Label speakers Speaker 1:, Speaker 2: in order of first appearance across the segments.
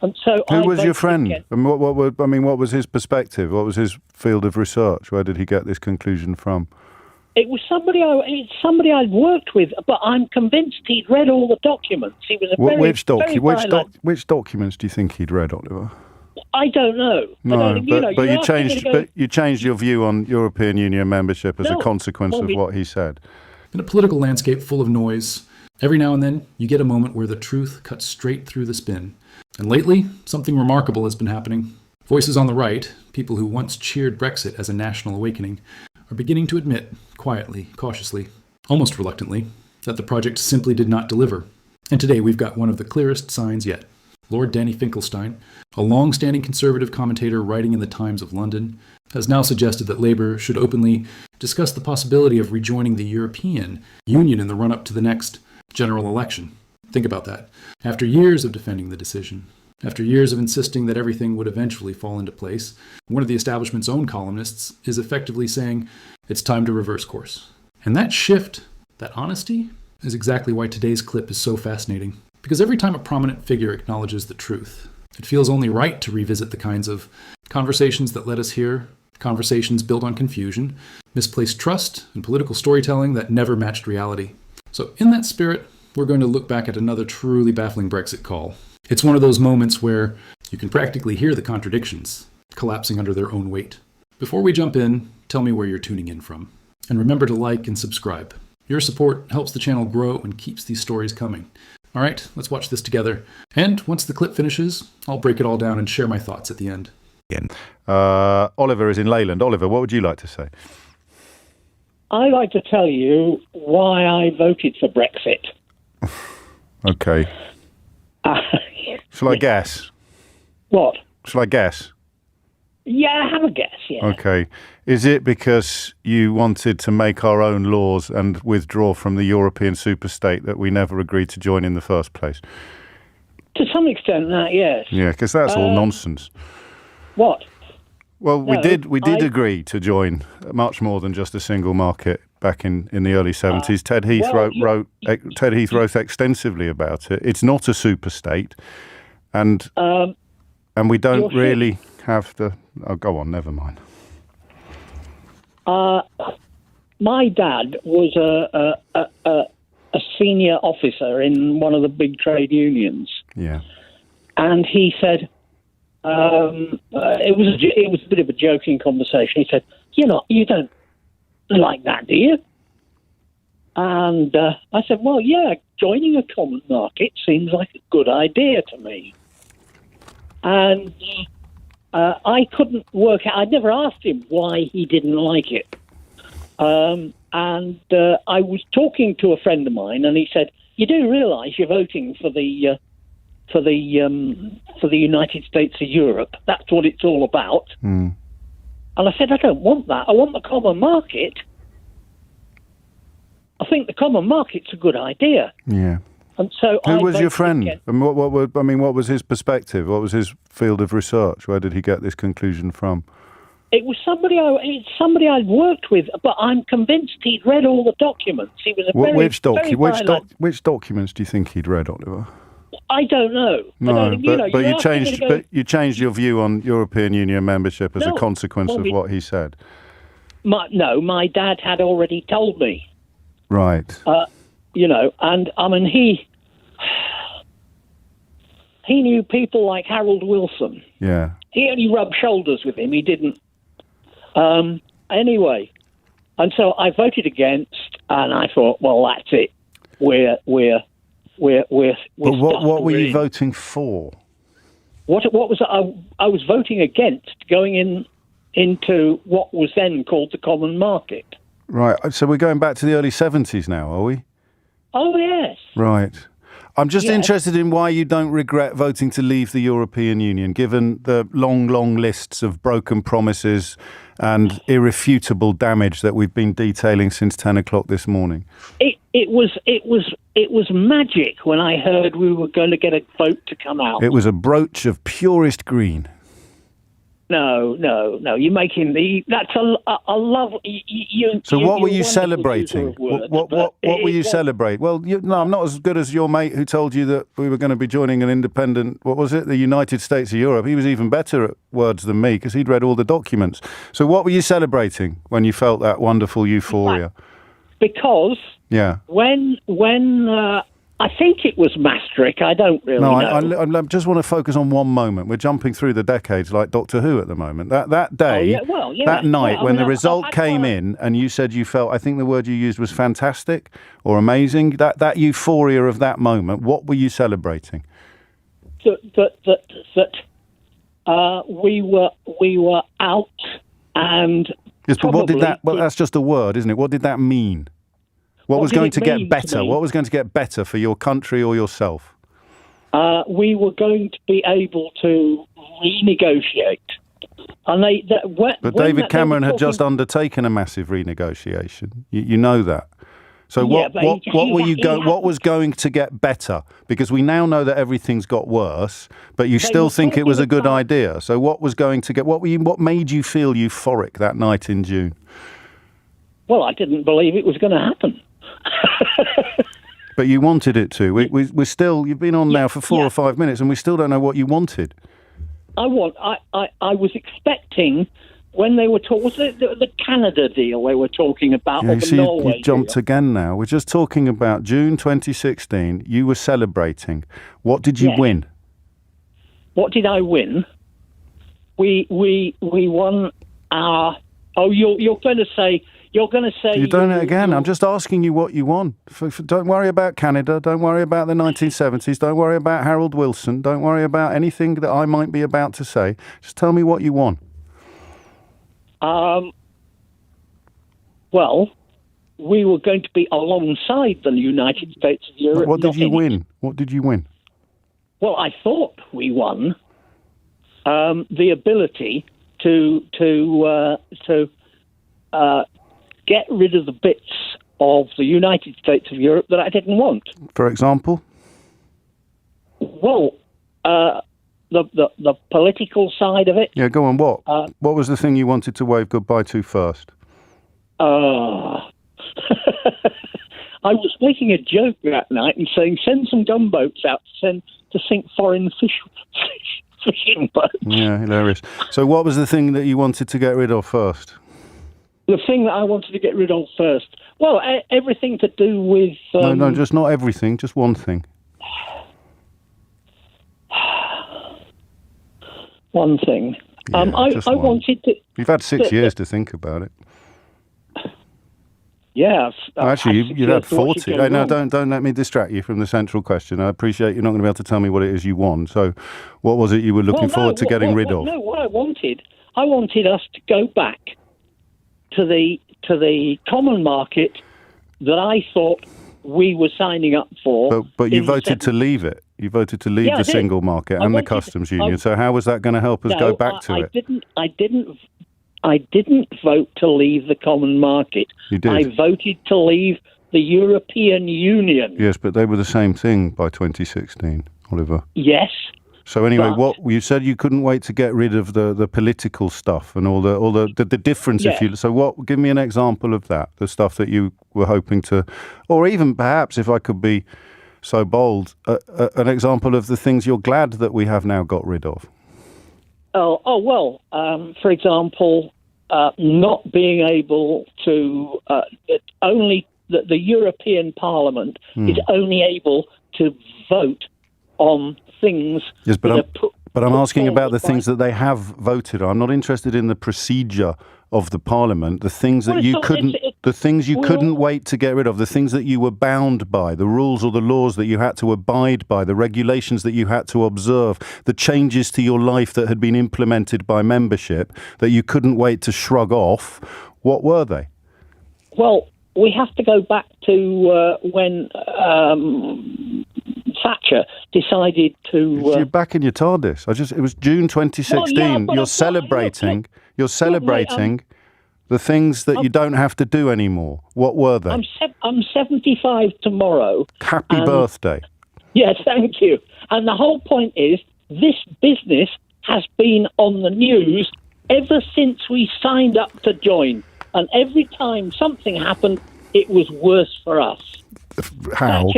Speaker 1: And so
Speaker 2: Who was your friend?
Speaker 1: against.
Speaker 2: And what was his perspective? What was his field of research? Where did he get this conclusion from?
Speaker 1: It was somebody I'd worked with, but I'm convinced he'd read all the documents. He was a
Speaker 2: Which documents do you think he'd read, Oliver?
Speaker 1: I don't know.
Speaker 2: No, but you changed your view on European Union membership as a consequence of what he said.
Speaker 3: In a political landscape full of noise, every now and then you get a moment where the truth cuts straight through the spin. And lately, something remarkable has been happening. Voices on the right, people who once cheered Brexit as a national awakening, are beginning to admit, quietly, cautiously, almost reluctantly, that the project simply did not deliver. And today we've got one of the clearest signs yet. Lord Danny Finkelstein, a long-standing Conservative commentator writing in the Times of London, has now suggested that Labour should openly discuss the possibility of rejoining the European Union in the run-up to the next general election. Think about that. After years of defending the decision, after years of insisting that everything would eventually fall into place, one of the establishment's own columnists is effectively saying it's time to reverse course. And that shift, that honesty, is exactly why today's clip is so fascinating. Because every time a prominent figure acknowledges the truth, it feels only right to revisit the kinds of conversations that led us here, conversations built on confusion, misplaced trust, and political storytelling that never matched reality. So in that spirit, we're going to look back at another truly baffling Brexit call. It's one of those moments where you can practically hear the contradictions collapsing under their own weight. Before we jump in, tell me where you're tuning in from. And remember to like and subscribe. Your support helps the channel grow and keeps these stories coming. All right, let's watch this together. And once the clip finishes, I'll break it all down and share my thoughts at the end.
Speaker 2: Oliver is in Leyland. Oliver, what would you like to say?
Speaker 1: I'd like to tell you why I voted for Brexit.
Speaker 2: Okay. Shall I guess?
Speaker 1: What?
Speaker 2: Shall I guess?
Speaker 1: Yeah, have a guess, yeah.
Speaker 2: Okay. Is it because you wanted to make our own laws and withdraw from the European superstate that we never agreed to join in the first place?
Speaker 1: To some extent, that, yes.
Speaker 2: Yeah, because that's all nonsense.
Speaker 1: What?
Speaker 2: Well, we did agree to join much more than just a single market back in the early 70s. Ted Heath wrote extensively about it. It's not a superstate, and we don't really have the... Oh, go on, never mind.
Speaker 1: My dad was a senior officer in one of the big trade unions.
Speaker 2: Yeah.
Speaker 1: And he said, it was a bit of a joking conversation. He said, you don't like that, do you? And I said, well, yeah, joining a common market seems like a good idea to me. And I couldn't work out. I'd never asked him why he didn't like it. And I was talking to a friend of mine, and he said, "You do realise you're voting for the United States of Europe. That's what it's all about." Mm. And I said, "I don't want that. I want the common market. I think the common market's a good idea."
Speaker 2: Yeah.
Speaker 1: And so
Speaker 2: who was your friend? And what was his perspective? What was his field of research? Where did he get this conclusion from?
Speaker 1: It was somebody I'd worked with, but I'm convinced he'd read all the documents. He was
Speaker 2: which documents do you think he'd read, Oliver?
Speaker 1: I don't know.
Speaker 2: No, you changed your view on European Union membership as a consequence of what he said.
Speaker 1: My dad had already told me.
Speaker 2: Right.
Speaker 1: And I mean, he knew people like Harold Wilson.
Speaker 2: Yeah.
Speaker 1: He only rubbed shoulders with him. He didn't. Anyway, and so I voted against, and I thought, well, that's it. We're
Speaker 2: But what were you voting for?
Speaker 1: What was I was voting against going into what was then called the common market.
Speaker 2: Right. So we're going back to the early 70s now, are we?
Speaker 1: Oh, yes.
Speaker 2: Right. I'm just interested in why you don't regret voting to leave the European Union, given the long, long lists of broken promises and irrefutable damage that we've been detailing since 10 o'clock this morning.
Speaker 1: It was magic when I heard we were going to get a vote to come out.
Speaker 2: It was a brooch of purest green.
Speaker 1: You're making that's a love.
Speaker 2: So what were you celebrating? What were you celebrating? Well, I'm not as good as your mate who told you that we were going to be joining an independent, what was it, the United States of Europe. He was even better at words than me because he'd read all the documents. So what were you celebrating when you felt that wonderful euphoria?
Speaker 1: Because when I think it was Maastricht. I don't really know.
Speaker 2: I just want to focus on one moment. We're jumping through the decades like Doctor Who at the moment. That day, that night, when the result came in and you said you felt, I think the word you used was fantastic or amazing, that euphoria of that moment, what were you celebrating?
Speaker 1: That we were out and...
Speaker 2: Yes, but what did that... Well, that's just a word, isn't it? What did that mean? What was going to get better? What was going to get better for your country or yourself?
Speaker 1: We were going to be able to renegotiate. And
Speaker 2: but David Cameron had just undertaken a massive renegotiation. You know that. So what was going to get better? Because we now know that everything's got worse, but you still think it was a good idea. So what was going to get? What made you feel euphoric that night in June?
Speaker 1: Well, I didn't believe it was going to happen.
Speaker 2: But you wanted it to. We're still. You've been on now for 4 or 5 minutes, and we still don't know what you wanted.
Speaker 1: I was expecting when they were talking the Canada deal they were talking about.
Speaker 2: Yeah,
Speaker 1: or the Norway
Speaker 2: you jumped
Speaker 1: deal.
Speaker 2: Again now. We're just talking about June 2016. You were celebrating. What did you win?
Speaker 1: What did I win? We won our. Oh, you're going to say. You're going to say...
Speaker 2: You're doing it again. I'm just asking you what you want. Don't worry about Canada. Don't worry about the 1970s. Don't worry about Harold Wilson. Don't worry about anything that I might be about to say. Just tell me what you want.
Speaker 1: Well, we were going to be alongside the United States of Europe.
Speaker 2: What did you win? What did you win?
Speaker 1: Well, I thought we won the ability to get rid of the bits of the United States of Europe that I didn't want.
Speaker 2: For example?
Speaker 1: Well, the political side of it.
Speaker 2: Yeah, go on. What was the thing you wanted to wave goodbye to first?
Speaker 1: I was making a joke that night and saying, send some gunboats out to sink foreign fishing boats.
Speaker 2: Yeah, hilarious. So what was the thing that you wanted to get rid of first?
Speaker 1: The thing that I wanted to get rid of first? Well, everything to do with...
Speaker 2: No, just not everything, just one thing.
Speaker 1: One thing.
Speaker 2: Yeah,
Speaker 1: I wanted to...
Speaker 2: You've had 6 years to think about it.
Speaker 1: Yeah.
Speaker 2: Actually, you've had 40. No, don't let me distract you from the central question. I appreciate you're not going to be able to tell me what it is you want. So what was it you were looking forward to getting rid of?
Speaker 1: No, what I wanted us to go back to the common market that I thought we were signing up for.
Speaker 2: But you voted to leave it. You voted to leave the single market and the customs union. So how was that going to help us go back to it?
Speaker 1: I didn't vote to leave the common market.
Speaker 2: You did.
Speaker 1: I voted to leave the European Union.
Speaker 2: Yes, but they were the same thing by 2016, Oliver.
Speaker 1: Yes.
Speaker 2: So anyway, what you said you couldn't wait to get rid of the political stuff and all the difference.
Speaker 1: Yeah.
Speaker 2: Give me an example of that, the stuff that you were hoping to, or even perhaps, if I could be so bold, an example of the things you're glad that we have now got rid of.
Speaker 1: Well, for example, not being able to only the European Parliament is only able to vote on things.
Speaker 2: Yes, but I'm asking about the things that they have voted on. I'm not interested in the procedure of the Parliament, the things that you couldn't wait to get rid of, the things that you were bound by, the rules or the laws that you had to abide by, the regulations that you had to observe, the changes to your life that had been implemented by membership that you couldn't wait to shrug off. What were they?
Speaker 1: Well, we have to go back to when Thatcher decided to...
Speaker 2: You're back in your TARDIS. It was June 2016. You're celebrating the things that you don't have to do anymore. What were they?
Speaker 1: I'm 75 tomorrow.
Speaker 2: Happy birthday.
Speaker 1: Yes, thank you. And the whole point is this business has been on the news ever since we signed up to join. And every time something happened, it was worse for us.
Speaker 2: How?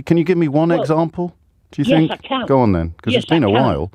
Speaker 2: Can you give me one example? Do you think?
Speaker 1: Yes, I can.
Speaker 2: Go on then, because it's been a while.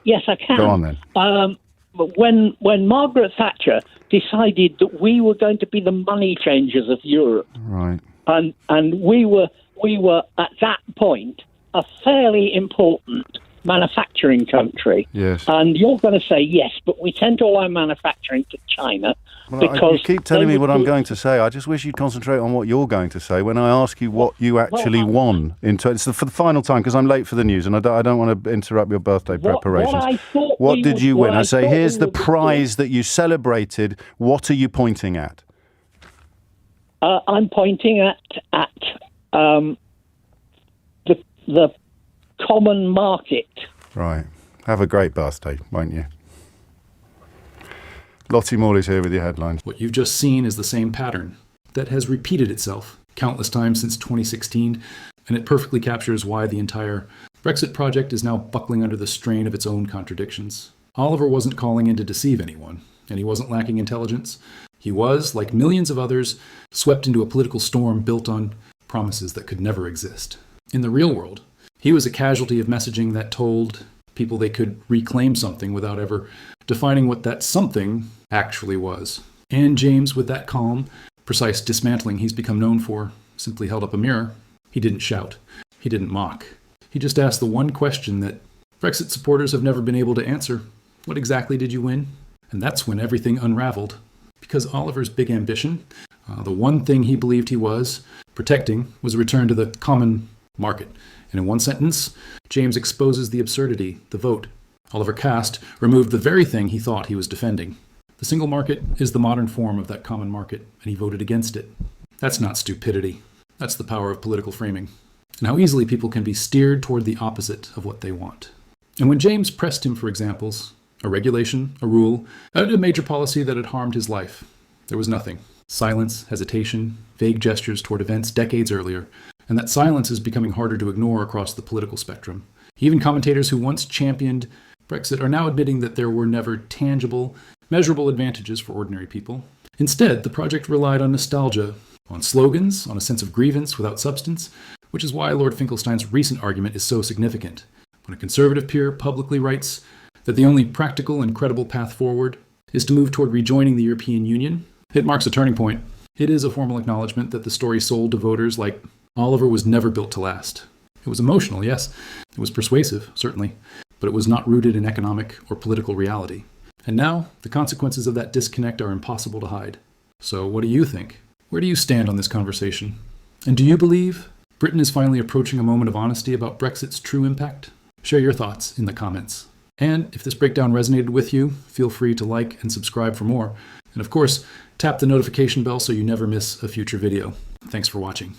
Speaker 1: Yes, I can.
Speaker 2: Go on then.
Speaker 1: When Margaret Thatcher decided that we were going to be the money changers of Europe,
Speaker 2: right,
Speaker 1: and we were at that point a fairly important manufacturing country.
Speaker 2: Yes.
Speaker 1: And you're going to say yes, but we sent all our manufacturing to China.
Speaker 2: Because you keep telling me what I'm going to say. I just wish you'd concentrate on what you're going to say when I ask you what you actually won. It's for the final time, because I'm late for the news and I don't want to interrupt your birthday preparations. What did you win? I say, here's the prize that you celebrated. What are you pointing at?
Speaker 1: I'm pointing at the common market.
Speaker 2: Right. Have a great birthday, won't you? Lottie Morley's here with your headlines.
Speaker 3: What you've just seen is the same pattern that has repeated itself countless times since 2016, and it perfectly captures why the entire Brexit project is now buckling under the strain of its own contradictions. Oliver wasn't calling in to deceive anyone, and he wasn't lacking intelligence. He was, like millions of others, swept into a political storm built on promises that could never exist. In the real world, he was a casualty of messaging that told people they could reclaim something without ever defining what that something actually was. And James, with that calm, precise dismantling he's become known for, simply held up a mirror. He didn't shout. He didn't mock. He just asked the one question that Brexit supporters have never been able to answer. What exactly did you win? And that's when everything unraveled. Because Oliver's big ambition, the one thing he believed he was protecting, was a return to the common market. And in one sentence, James exposes the absurdity, the vote. Oliver Cast removed the very thing he thought he was defending. The single market is the modern form of that common market, and he voted against it. That's not stupidity. That's the power of political framing, and how easily people can be steered toward the opposite of what they want. And when James pressed him for examples, a regulation, a rule, a major policy that had harmed his life, there was nothing. Silence, hesitation, vague gestures toward events decades earlier, and that silence is becoming harder to ignore across the political spectrum. Even commentators who once championed Brexit are now admitting that there were never tangible, measurable advantages for ordinary people. Instead, the project relied on nostalgia, on slogans, on a sense of grievance without substance, which is why Lord Finkelstein's recent argument is so significant. When a conservative peer publicly writes that the only practical and credible path forward is to move toward rejoining the European Union, it marks a turning point. It is a formal acknowledgement that the story sold to voters like Oliver was never built to last. It was emotional, yes. It was persuasive, certainly, but it was not rooted in economic or political reality. And now, the consequences of that disconnect are impossible to hide. So what do you think? Where do you stand on this conversation? And do you believe Britain is finally approaching a moment of honesty about Brexit's true impact? Share your thoughts in the comments. And if this breakdown resonated with you, feel free to like and subscribe for more. And of course, tap the notification bell so you never miss a future video. Thanks for watching.